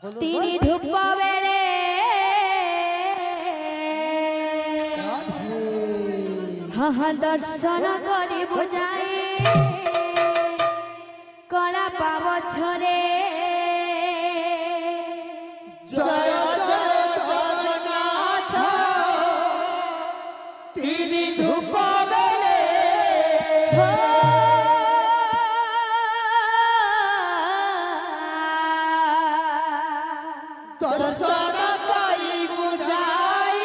তিনি ধূপ বেড়ে দর্শন করি বুঝাই কলা পাব ছরে জয় জয় জগন্নাথ তিনি ধূপ বেলে দর্শন করি বুঝাই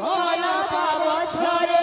কলা পাব ছরে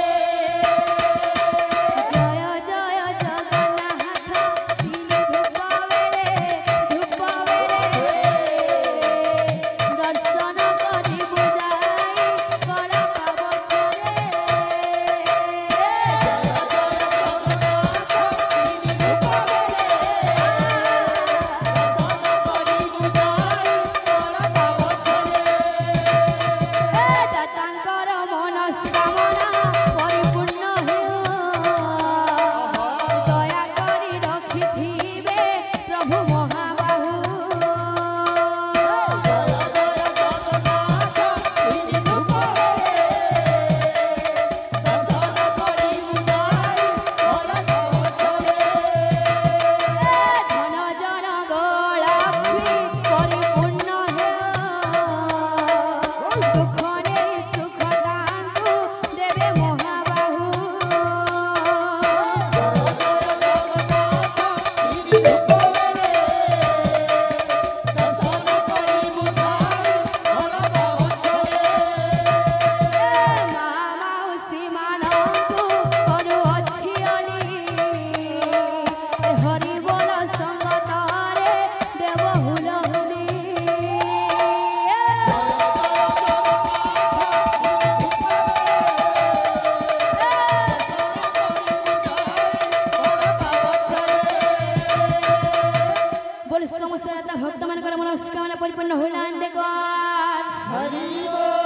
समस्त भक्त मान मनस्कामना परिपूर्ण होला। हरि बोल।